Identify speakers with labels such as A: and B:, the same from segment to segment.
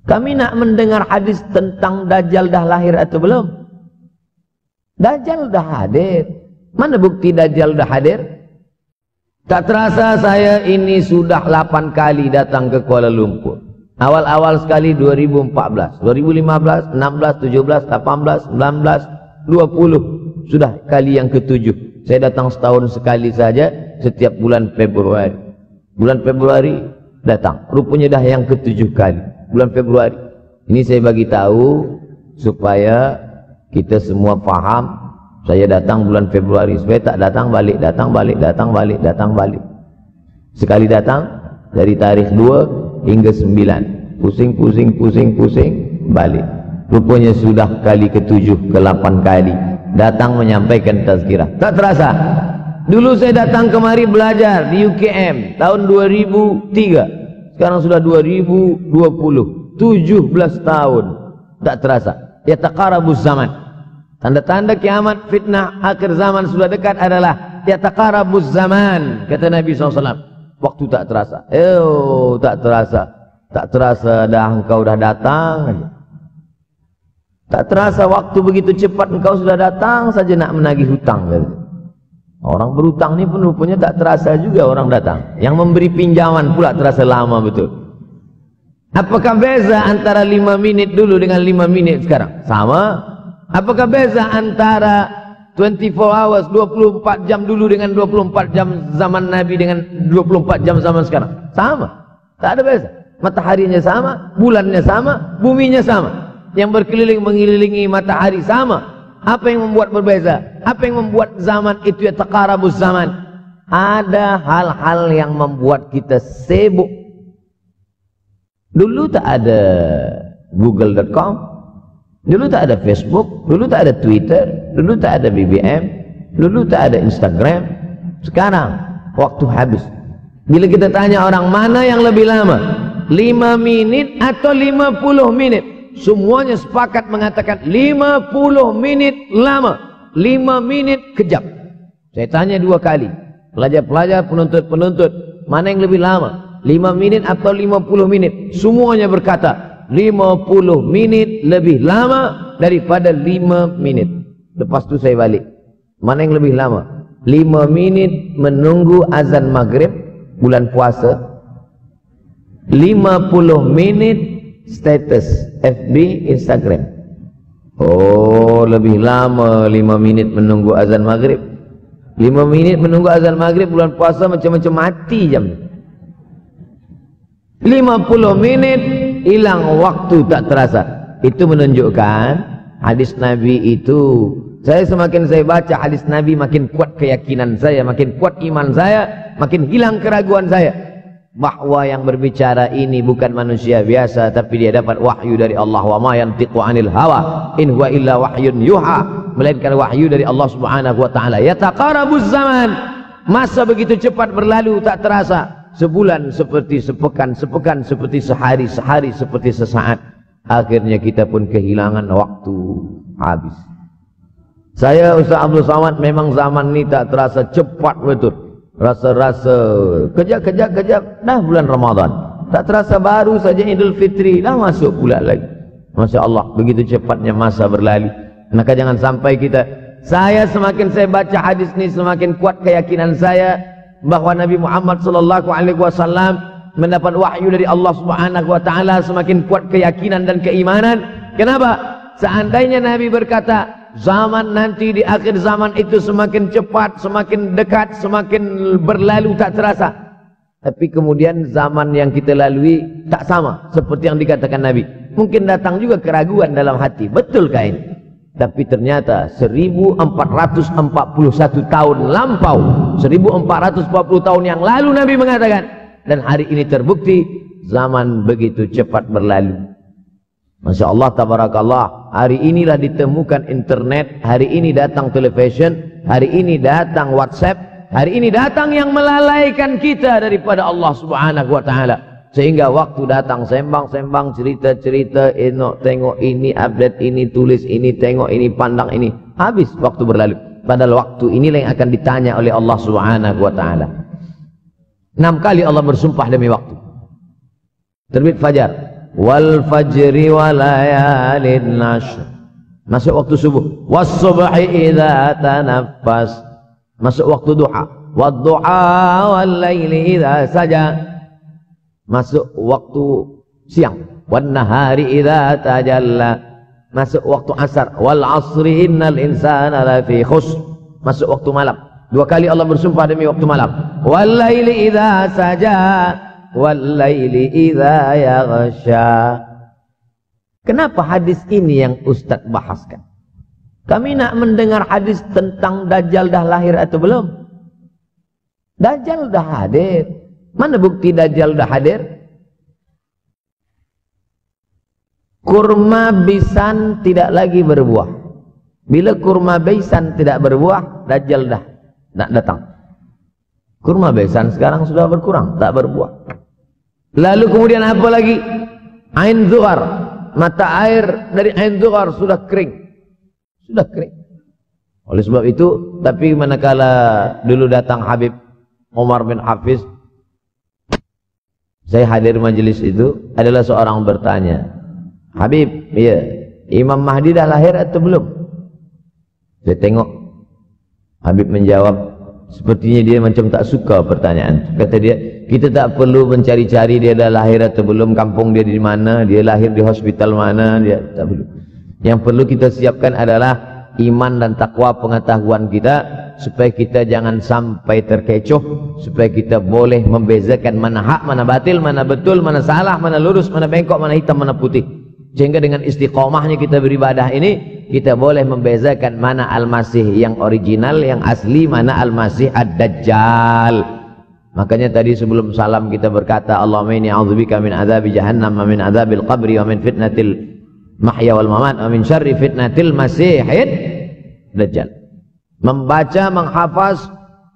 A: Kami nak mendengar hadis tentang Dajjal dah lahir atau belum? Dajjal dah hadir. Mana bukti Dajjal dah hadir? Tak terasa saya ini sudah 8 kali datang ke Kuala Lumpur. Awal-awal sekali 2014, 2015, 16, 17, 18, 19, 20. Sudah kali yang ke-7. Saya datang setahun sekali saja setiap bulan Februari. Bulan Februari datang. Rupanya dah yang ke-7 kali. Bulan Februari. Ini saya bagi tahu supaya kita semua faham. Saya datang bulan Februari supaya tak datang balik, datang balik, datang balik, datang balik. Sekali datang dari tarikh 2 hingga 9. Pusing, pusing, pusing, pusing, balik. Rupanya sudah kali ke-7, ke-8 kali datang menyampaikan tazkirah. Tak terasa. Dulu saya datang kemari belajar di UKM tahun 2003. Sekarang sudah 2020. 17 tahun. Tak terasa. Yataqarabuz zaman. Tanda-tanda kiamat, fitnah akhir zaman sudah dekat adalah yataqarabuz zaman, kata Nabi SAW. Waktu tak terasa. Tak terasa. Tak terasa dah engkau dah datang. Tak terasa waktu begitu cepat engkau sudah datang saja nak menagih hutang. Orang berhutang ni pun rupanya tak terasa juga orang datang. Yang memberi pinjaman pula terasa lama betul. Apakah beza antara 5 minit dulu dengan 5 minit sekarang? Sama. Apakah beza antara 24 hours, 24 jam dulu dengan 24 jam zaman Nabi dengan 24 jam zaman sekarang? Sama. Tak ada beza. Mataharinya sama, bulannya sama, buminya sama. Yang berkeliling mengelilingi matahari sama. Apa yang membuat berbeza? Apa yang membuat zaman itu yataqarabuz zaman? Ada hal-hal yang membuat kita sibuk. Dulu tak ada google.com, dulu tak ada Facebook, dulu tak ada Twitter, dulu tak ada BBM, dulu tak ada Instagram. Sekarang waktu habis. Bila kita tanya orang mana yang lebih lama, 5 minit atau 50 minit, semuanya sepakat mengatakan 50 minit lama, 5 minit kejap. Saya tanya 2 kali, pelajar-pelajar, penuntut-penuntut, mana yang lebih lama, 5 minit atau 50 minit? Semuanya berkata 50 minit lebih lama daripada 5 minit. Lepas tu saya balik, mana yang lebih lama? 5 minit menunggu azan maghrib bulan puasa, 50 minit status FB, Instagram. Oh, lebih lama 5 minit menunggu azan maghrib. 5 minit menunggu azan maghrib bulan puasa macam-macam mati jam. 50 minit hilang waktu tak terasa. Itu menunjukkan hadis Nabi itu, saya semakin saya baca hadis Nabi makin kuat keyakinan saya, makin kuat iman saya, makin hilang keraguan saya bahwa yang berbicara ini bukan manusia biasa, tapi dia dapat wahyu dari Allah. Wa ma yantiqu 'anil hawa in huwa illa wahyun yuha, melainkan wahyu dari Allah Subhanahu wa taala. Yataqarabuz zaman, masa begitu cepat berlalu tak terasa. Sebulan seperti sepekan, sepekan seperti sehari, sehari seperti sesaat. Akhirnya kita pun kehilangan waktu, habis. Saya Ustaz Abdul Samad, memang zaman ini tak terasa cepat betul. Rasa-rasa kejap-kejap dah bulan Ramadan. Tak terasa baru saja Idul Fitri dah masuk pula lagi. Masya Allah, begitu cepatnya masa berlalu. Maka jangan sampai kita, semakin saya baca hadis ini semakin kuat keyakinan saya bahwa Nabi Muhammad SAW mendapat wahyu dari Allah Subhanahu wa taala. Semakin kuat keyakinan dan keimanan. Kenapa? Seandainya Nabi berkata zaman nanti di akhir zaman itu semakin cepat, semakin dekat, semakin berlalu tak terasa, tapi kemudian zaman yang kita lalui tak sama seperti yang dikatakan Nabi. Mungkin datang juga keraguan dalam hati, betulkah ini? Tapi ternyata 1441 tahun lampau, 1440 tahun yang lalu Nabi mengatakan, dan hari ini terbukti zaman begitu cepat berlalu. Masya Allah, tabarakallah. Hari inilah ditemukan internet, hari ini datang television, hari ini datang WhatsApp, hari ini datang yang melalaikan kita daripada Allah Subhanahu wa taala. Sehingga waktu datang sembang-sembang, cerita-cerita, tengok ini, update ini, tulis ini, tengok ini, pandang ini, habis waktu berlalu. Padahal waktu inilah yang akan ditanya oleh Allah Subhanahu wa taala. 6 kali Allah bersumpah demi waktu. terbit fajar. Wal fajri wa layalin nashr, masuk waktu subuh. Was subhi idza tanaffas, masuk waktu duha. Wad duha wal laili idza saja, masuk waktu siang. Wan nahari idza tajalla, masuk waktu asar. Wal asri innal insana lafi khusr, masuk waktu malam. Dua kali Allah bersumpah demi waktu malam. Wal laili idza saja, wal laili idza yaghsha. Kenapa hadis ini yang Ustaz bahaskan? Kami nak mendengar hadis tentang Dajjal dah lahir atau belum? Dajjal dah hadir. Mana bukti Dajjal dah hadir? Kurma bisan tidak lagi berbuah. Bila kurma bisan tidak berbuah, Dajjal dah nak datang. Kurma bisan sekarang sudah berkurang, tak berbuah. Lalu kemudian apa lagi? Ain Zuhar, mata air dari Ain Zuhar sudah kering. Sudah kering. Oleh sebab itu, tapi manakala dulu datang Habib Umar bin Hafiz, saya hadir majelis itu, adalah seorang bertanya, Habib, ya, Imam Mahdi dah lahir atau belum? Saya tengok Habib menjawab, sepertinya dia macam tak suka pertanyaan. Kata dia, kita tak perlu mencari-cari dia dah lahir atau belum, kampung dia di mana, dia lahir di hospital mana, dia tak perlu. Yang perlu kita siapkan adalah iman dan takwa pengetahuan kita, supaya kita jangan sampai terkecoh, supaya kita boleh membezakan mana hak, mana batil, mana betul, mana salah, mana lurus, mana bengkok, mana hitam, mana putih. Sehingga dengan istiqomahnya kita beribadah ini, kita boleh membezakan mana Al-Masih yang original, yang asli, mana Al-Masih Ad-Dajjal. Makanya tadi sebelum salam kita berkata, Allahumma inni a'udzubika min adzabi jahannam wa min adzabil qabri wa min fitnatil mahya wal mamat wa min syarri fitnatil masihid Dajjal. Membaca, menghafaz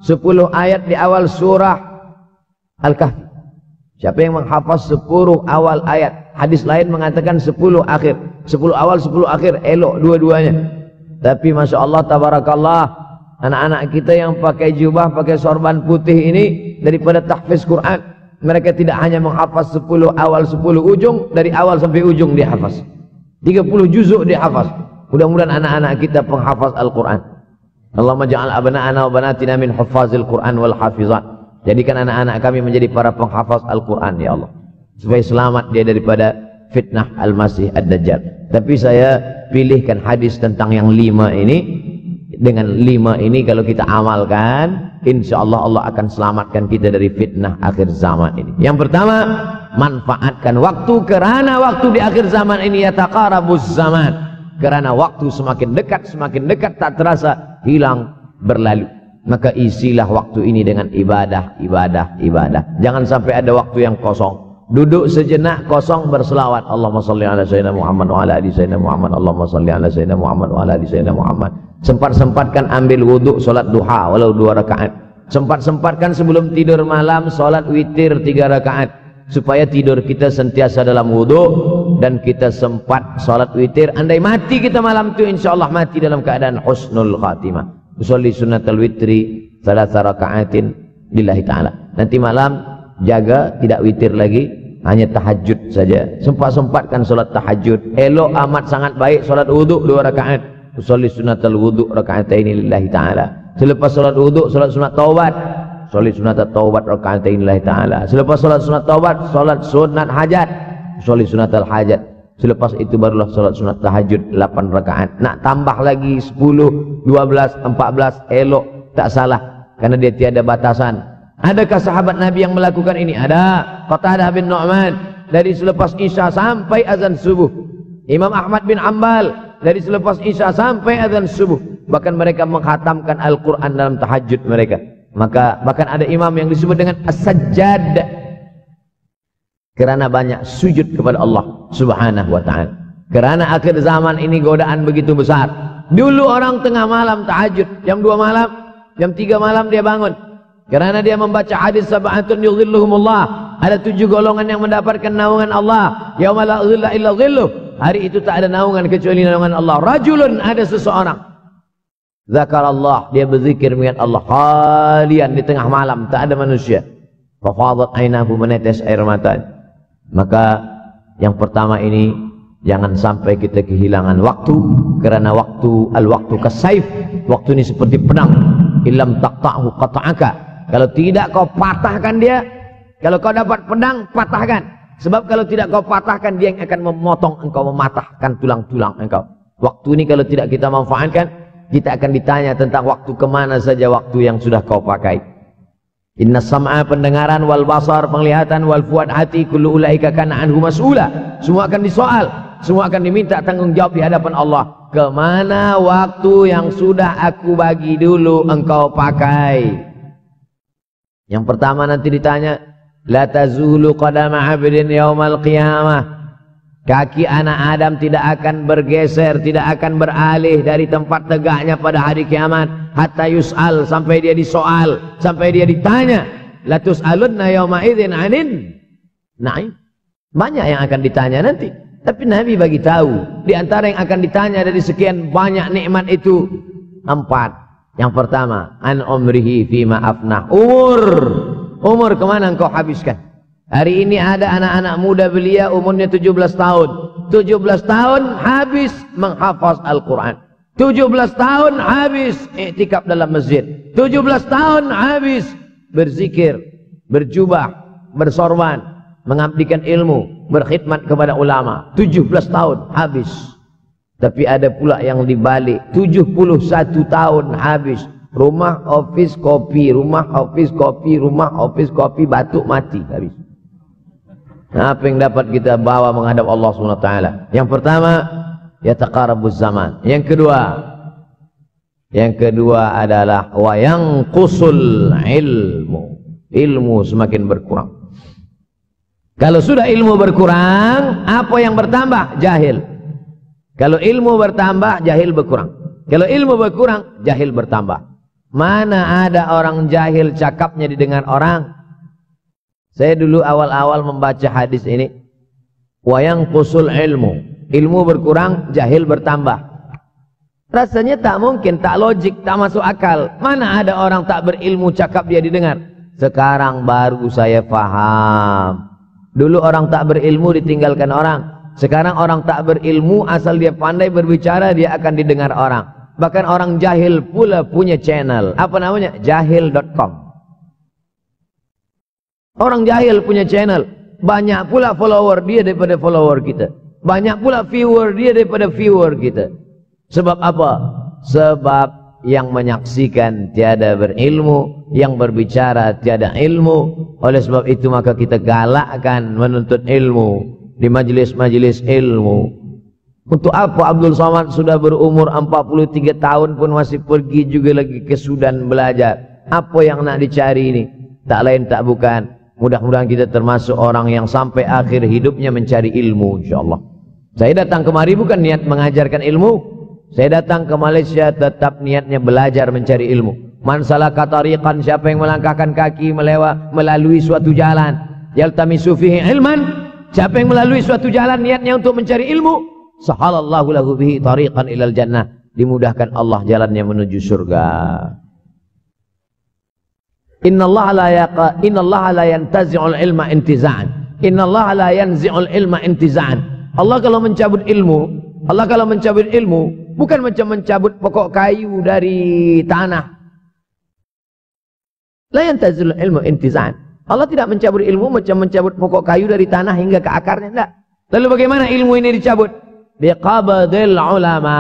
A: 10 ayat di awal surah Al-Kahfi. Siapa yang menghafaz 10 awal ayat, hadis lain mengatakan 10 akhir, 10 awal 10 akhir, elok dua-duanya. Tapi Masya Allah, tabarakallah, anak-anak kita yang pakai jubah, pakai sorban putih ini, daripada tahfiz Quran, mereka tidak hanya menghafaz 10 awal 10 ujung, dari awal sampai ujung dia hafaz, 30 juzuk dia hafaz. Mudah-mudahan anak-anak kita penghafaz Al-Quran. Allahumma ja'al abna'ana wa banatina min huffazil Quran wal hafizat. Jadikan anak-anak kami menjadi para penghafaz Al-Quran, ya Allah, supaya selamat dia daripada fitnah Al-Masih Ad-Dajjal. Tapi saya pilihkan hadis tentang yang 5 ini. Dengan 5 ini kalau kita amalkan, insya Allah Allah akan selamatkan kita dari fitnah akhir zaman ini. Yang pertama, manfaatkan waktu, kerana waktu di akhir zaman ini yataqarabuz zaman. Kerana waktu semakin dekat tak terasa, hilang, berlalu. Maka isilah waktu ini dengan ibadah. Jangan sampai ada waktu yang kosong. Duduk sejenak kosong, berselawat. Allahumma salli ala sayyidina Muhammad wa ala ali sayyidina Muhammad. Allahumma salli ala sayyidina Muhammad wa ala ali sayyidina Muhammad. Sempat-sempatkan ambil wudhu, solat duha walau 2 rakaat. Sempat-sempatkan sebelum tidur malam, solat witir 3 rakaat. Supaya tidur kita sentiasa dalam wudhu, dan kita sempat solat witir. Andai mati kita malam itu, insya Allah mati dalam keadaan husnul khatimah. Usolli sunnatal witri 3 rakaatin lillahi ta'ala. Nanti malam jaga tidak witir lagi, hanya tahajud saja. Sempat-sempatkan solat tahajud. Elok amat sangat baik solat wudhu 2 rakaat. Usolli sunnatal wudhu rakaatain lillahi ta'ala. Selepas solat wudhu, solat sunat taubat. Solat sunat taubat rakaatain lillahi ta'ala. Selepas solat sunat taubat, solat sunat hajat. Solat sunat al-hajat. Selepas itu barulah solat sunat tahajud 8 rakaat. Nak tambah lagi 10, 12, 14, elok, tak salah, karena dia tiada batasan. Adakah sahabat Nabi yang melakukan ini? Ada. Qatadah bin Nu'man, dari selepas Isya sampai azan subuh. Imam Ahmad bin Hanbal, dari selepas Isya sampai azan subuh. Bahkan mereka menghatamkan Al-Quran dalam tahajud mereka. Maka bahkan ada imam yang disebut dengan As-Sajjad, kerana banyak sujud kepada Allah Subhanahu wa ta'ala. Kerana akhir zaman ini godaan begitu besar. Dulu orang tengah malam tahajud, jam 2 malam, jam 3 malam dia bangun. Kerana dia membaca hadis sab'atun yudhilluhumullah. Ada 7 golongan yang mendapatkan naungan Allah. Yauma la dhilla illa dhilluh. Hari itu tak ada naungan kecuali naungan Allah. Rajulun, ada seseorang, zakarallah, dia berzikir mengingat Allah khalian di tengah malam, tak ada manusia. Fafadat ainahu, menetes air mata. Maka yang pertama ini, jangan sampai kita kehilangan waktu, karena al-waktu kasaif. Waktu ini seperti pedang. Illam taqta'hu qata'aka. Kalau tidak kau patahkan dia, kalau kau dapat pedang, patahkan. Sebab kalau tidak kau patahkan, dia yang akan memotong engkau, mematahkan tulang-tulang engkau. Waktu ini kalau tidak kita manfaatkan, kita akan ditanya tentang waktu, kemana saja waktu yang sudah kau pakai. Inna sam'a, pendengaran, wal basar, penglihatan, wal fuad, hati, kullu ulaika kana anhu mas'ula. Semua akan disoal, semua akan diminta tanggung jawab di hadapan Allah. Kemana waktu yang sudah aku bagi dulu engkau pakai? Yang pertama nanti ditanya, la tazulu qadama 'abdin yaumal qiyamah. Kaki anak Adam tidak akan bergeser, tidak akan beralih dari tempat tegaknya pada hari kiamat, hatta yus'al, sampai dia disoal, sampai dia ditanya. La tus'alunna yauma idzin 'anin na'im. Banyak yang akan ditanya nanti, tapi Nabi bagi tahu di antara yang akan ditanya dari sekian banyak nikmat itu 4. Yang pertama, an umrihi fima afnah. Umur kemana engkau habiskan? Hari ini ada anak-anak muda belia umurnya 17 tahun. 17 tahun habis menghafaz Al-Quran. 17 tahun habis iktikaf dalam masjid. 17 tahun habis berzikir, berjubah, bersorban, mengabdikan ilmu, berkhidmat kepada ulama. 17 tahun habis. Tapi ada pula yang dibalik, 71 tahun habis. Rumah, office, kopi, rumah, office, kopi, rumah, office, kopi, batuk, mati habis. Apa yang dapat kita bawa menghadap Allah SWT? Yang pertama, yataqarabuz zaman. Yang kedua adalah wa yanqusul ilmu. Ilmu semakin berkurang. Kalau sudah ilmu berkurang, apa yang bertambah? Jahil. Kalau ilmu bertambah, jahil berkurang. Kalau ilmu berkurang, jahil bertambah. Mana ada orang jahil cakapnya didengar orang? Saya dulu awal-awal membaca hadis ini, wa yanqusul ilmu. Ilmu berkurang, jahil bertambah. Rasanya tak mungkin, tak logik, tak masuk akal. Mana ada orang tak berilmu cakap dia didengar? Sekarang baru saya paham. Dulu orang tak berilmu ditinggalkan orang. Sekarang orang tak berilmu, asal dia pandai berbicara, dia akan didengar orang. Bahkan orang jahil pula punya channel. Apa namanya? Jahil.com. Orang jahil punya channel. Banyak pula follower dia daripada follower kita. Banyak pula viewer dia daripada viewer kita. Sebab apa? Sebab yang menyaksikan tiada berilmu, yang berbicara tiada ilmu. Oleh sebab itu maka kita galakkan menuntut ilmu di majlis-majlis ilmu. Untuk apa Abdul Somad sudah berumur 43 tahun pun masih pergi juga lagi ke Sudan belajar? Apa yang nak dicari ini? Tak lain tak bukan, mudah-mudahan kita termasuk orang yang sampai akhir hidupnya mencari ilmu, insyaAllah. Saya datang kemari bukan niat mengajarkan ilmu. Saya datang ke Malaysia tetap niatnya belajar mencari ilmu. Man salaka tariqan, siapa yang melangkahkan kaki melalui suatu jalan, yaltamisu fihi ilman, siapa yang melalui suatu jalan niatnya untuk mencari ilmu, sahalallahu lahu bihi tariqan ilal jannah, dimudahkan Allah jalannya menuju surga. Innallaha la yantazi'ul ilma intiza'an. Innallaha la yanzi'ul ilma intiza'an. Allah kalau mencabut ilmu, bukan macam mencabut pokok kayu dari tanah. La yantazi'ul ilmu intiza'an. Allah tidak mencabut ilmu macam mencabut pokok kayu dari tanah hingga ke akarnya, tidak. Lalu bagaimana ilmu ini dicabut? Biqabdil ulama.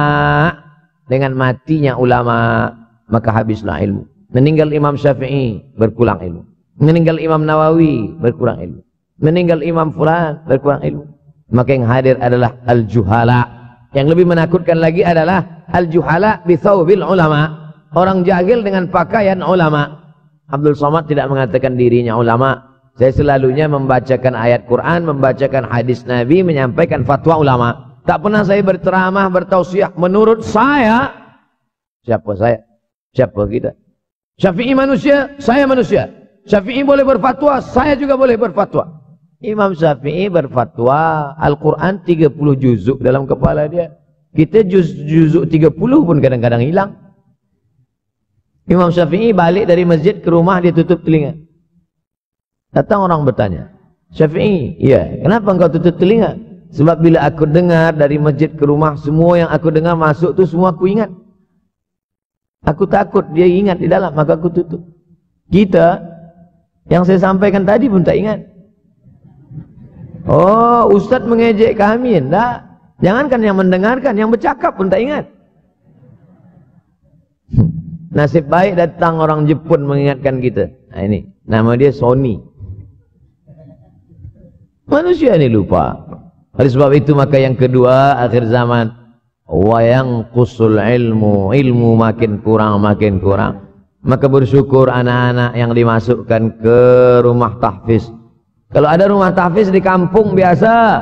A: Dengan matinya ulama, maka habislah ilmu. Meninggal Imam Syafi'i, berkurang ilmu. Meninggal Imam Nawawi, berkurang ilmu. Meninggal Imam Fulan, berkurang ilmu. Maka yang hadir adalah al-juhala. Yang lebih menakutkan lagi adalah al-juhala bithawbil ulama. Orang jahil dengan pakaian ulama. Abdul Somad tidak mengatakan dirinya ulama. Saya selalunya membacakan ayat Quran, membacakan hadis Nabi, menyampaikan fatwa ulama. Tak pernah saya berceramah, bertausiah. Menurut saya, siapa saya? Siapa kita? Syafi'i manusia, saya manusia. Syafi'i boleh berfatwa, saya juga boleh berfatwa. Imam Syafi'i berfatwa Al-Quran 30 juzuk dalam kepala dia. Kita juzuk 30 pun kadang-kadang hilang. Imam Syafi'i balik dari masjid ke rumah, dia tutup telinga. Datang orang bertanya, Syafi'i. Ya, kenapa engkau tutup telinga? Sebab bila aku dengar dari masjid ke rumah, semua yang aku dengar masuk tu semua aku ingat. Aku takut dia ingat di dalam, maka aku tutup. Kita, yang saya sampaikan tadi pun tak ingat. Oh, Ustaz mengejek kami. Tak. Jangankan yang mendengarkan, yang bercakap pun tak ingat. Nasib baik datang orang Jepun mengingatkan kita. Nah, ini, nama dia Sony. Manusia ini lupa. Oleh sebab itu maka yang kedua akhir zaman, wa yanqusul ilmu makin kurang. Maka bersyukur anak-anak yang dimasukkan ke rumah tahfiz. Kalau ada rumah tahfiz di kampung biasa,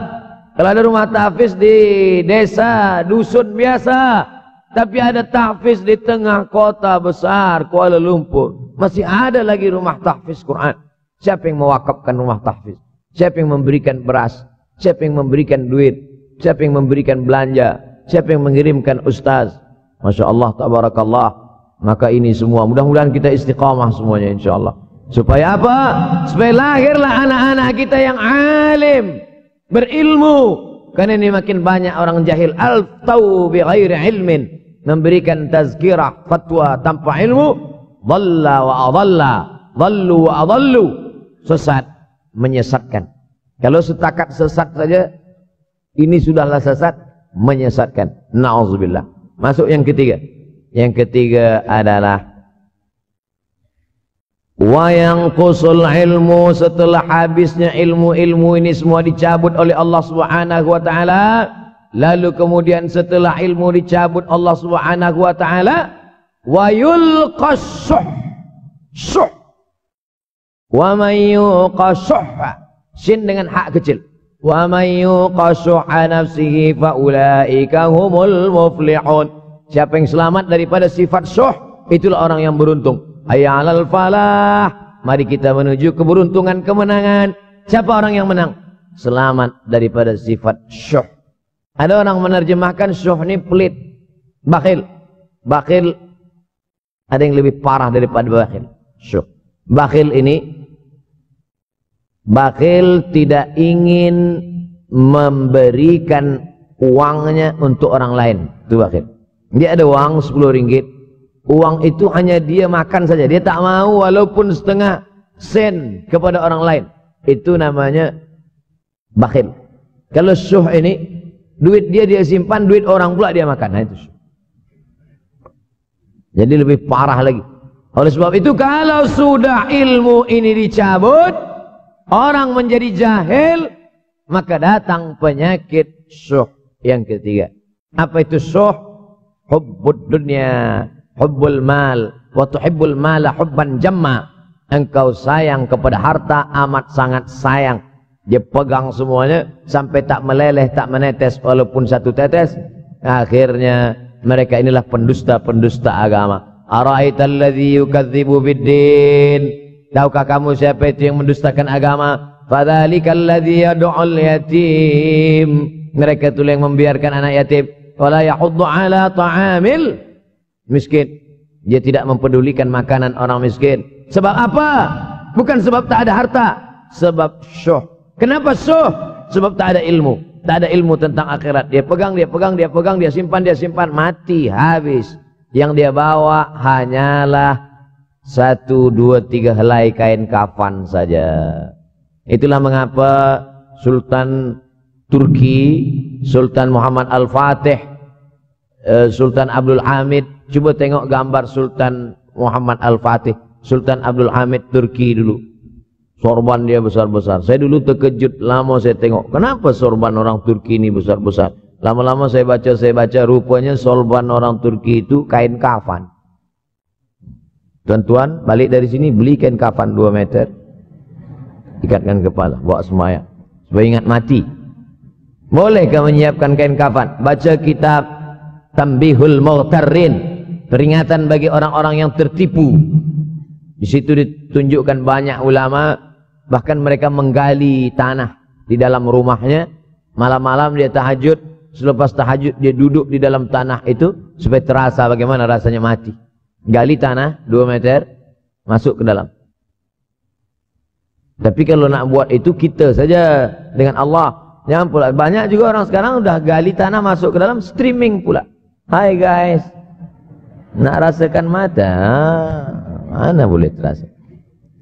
A: kalau ada rumah tahfiz di desa, dusun biasa, tapi ada tahfiz di tengah kota besar Kuala Lumpur, masih ada lagi rumah tahfiz Quran. Siapa yang mewakafkan rumah tahfiz? Siapa yang memberikan beras? Siapa yang memberikan duit? Siapa yang memberikan belanja? Siapa yang mengirimkan ustaz? Masya Allah, tabarakallah. Maka ini semua mudah-mudahan kita istiqamah semuanya insyaAllah. Supaya apa? Supaya lahirlah anak-anak kita yang alim, berilmu. Karena ini makin banyak orang jahil. Al-taw bi ghairi ilmin, memberikan tazkirah, fatwa tanpa ilmu. Dhalla wa adalla, dhallu wa adallu, sesat, menyesatkan. Kalau setakat sesat saja, ini sudahlah sesat, menyesatkan. Na'udzubillah. Masuk yang ketiga. Yang ketiga adalah wa yanqusul ilmu, setelah habisnya ilmu-ilmu ini semua dicabut oleh Allah Subhanahu wa taala. Lalu kemudian setelah ilmu dicabut Allah Subhanahu wa taala, wa yulqas suh. Wa may yuqashuha, sin dengan hak kecil. Wa may yuqashuha nafsihi fa ulaika humul muflihun. Siapa yang selamat daripada sifat syuh, itulah orang yang beruntung. Hayya 'alal falah, mari kita menuju keberuntungan, kemenangan. Siapa orang yang menang? Selamat daripada sifat syuh. Ada orang menerjemahkan syuh ini pelit, bakhil. Bakhil ada yang lebih parah daripada bakhil. Syuh. Bakhil ini, bakhil tidak ingin memberikan uangnya untuk orang lain. Itu bakhil. Dia ada uang 10 ringgit. Uang itu hanya dia makan saja. Dia tak mau walaupun setengah sen kepada orang lain. Itu namanya bakhil. Kalau syuh ini, duit dia simpan, duit orang pula dia makan. Nah itu syuh. Jadi lebih parah lagi. Oleh sebab itu kalau sudah ilmu ini dicabut, orang menjadi jahil, maka datang penyakit syuh yang ketiga. Apa itu syuh? Hubbud dunya, hubbul mal, wa tuhibbul mala hubban jamma. Engkau sayang kepada harta amat sangat sayang. Dia pegang semuanya sampai tak meleleh, tak menetes walaupun satu tetes. Akhirnya mereka inilah pendusta-pendusta agama. Ara'aital ladzi yukadzibu biddin. Tahukah kamu siapa itu yang mendustakan agama? Fadzalikal ladzi yad'ul yatim. Mereka itu yang membiarkan anak yatim. Wala yahuddu ala ta'amil miskin. Dia tidak mempedulikan makanan orang miskin. Sebab apa? Bukan sebab tak ada harta, sebab syuh. Kenapa syuh? Sebab tak ada ilmu. Tak ada ilmu tentang akhirat. Dia pegang, dia simpan, mati, habis. Yang dia bawa hanyalah 1, 2, 3 helai kain kafan saja. Itulah mengapa Sultan Turki, Sultan Muhammad Al-Fatih, Sultan Abdul Hamid. Coba tengok gambar Sultan Muhammad Al-Fatih, Sultan Abdul Hamid Turki dulu. Sorban dia besar-besar. Saya dulu terkejut, lama saya tengok. Kenapa sorban orang Turki ini besar-besar? Lama-lama saya baca, rupanya sorban orang Turki itu kain kafan. Tuan-tuan, balik dari sini beli kain kafan 2 meter. Ikatkan kepala, bawa sembahyang. Supaya ingat mati. Bolehkah menyiapkan kain kafan? Baca kitab Tambihul Mughtarrin, peringatan bagi orang-orang yang tertipu. Di situ ditunjukkan banyak ulama, bahkan mereka menggali tanah di dalam rumahnya. Malam-malam dia tahajud, selepas tahajud dia duduk di dalam tanah itu supaya terasa bagaimana rasanya mati. Gali tanah 2 meter, masuk ke dalam. Tapi kalau nak buat itu kita saja dengan Allah. Jangan pula banyak juga orang sekarang udah gali tanah masuk ke dalam streaming pula. Hai guys, nak rasakan mata, mana boleh terasa.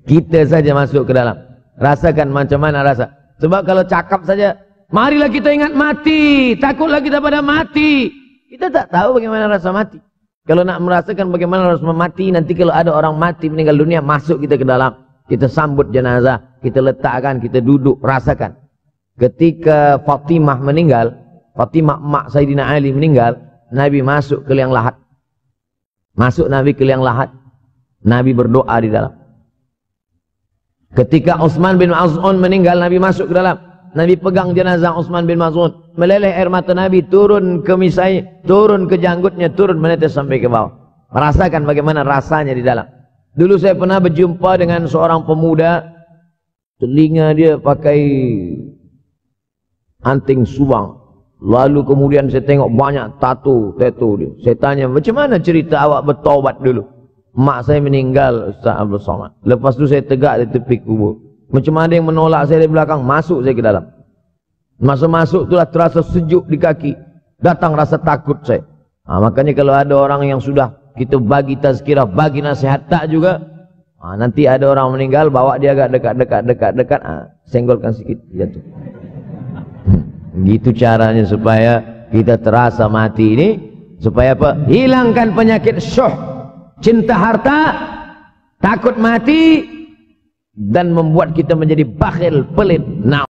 A: Kita saja masuk ke dalam, rasakan macam mana rasa. Sebab kalau cakap saja, marilah kita ingat mati, takutlah kita pada mati. Kita tak tahu bagaimana rasa mati. Kalau nak merasakan bagaimana rasa mati, nanti kalau ada orang mati meninggal dunia, masuk kita ke dalam, kita sambut jenazah, kita letakkan, kita duduk, rasakan. Ketika Fatimah meninggal, Fatimah mak Sayyidina Ali meninggal, Nabi masuk ke liang lahat. Masuk Nabi ke liang lahat. Nabi berdoa di dalam. Ketika Utsman bin Maz'un meninggal, Nabi masuk ke dalam. Nabi pegang jenazah Utsman bin Maz'un. Meleleh air mata Nabi turun ke misai, turun ke janggutnya, turun menetes sampai ke bawah. Merasakan bagaimana rasanya di dalam. Dulu saya pernah berjumpa dengan seorang pemuda, telinga dia pakai anting subang. Lalu kemudian saya tengok banyak tato dia. Saya tanya, macam mana cerita awak bertaubat dulu? Mak saya meninggal, Ustaz Abdul Somad. Lepas tu saya tegak di tepi kubur. Macam ada yang menolak saya dari belakang, masuk saya ke dalam. Masuk itulah terasa sejuk di kaki. Datang rasa takut saya. Makanya kalau ada orang yang sudah kita bagi tazkirah, bagi nasihat tak juga, nanti ada orang meninggal, bawa dia agak dekat, senggolkan sikit, jatuh. Gitu caranya supaya kita terasa mati ini, supaya apa? Hilangkan penyakit syuh, cinta harta, takut mati, dan membuat kita menjadi bakhil, pelit.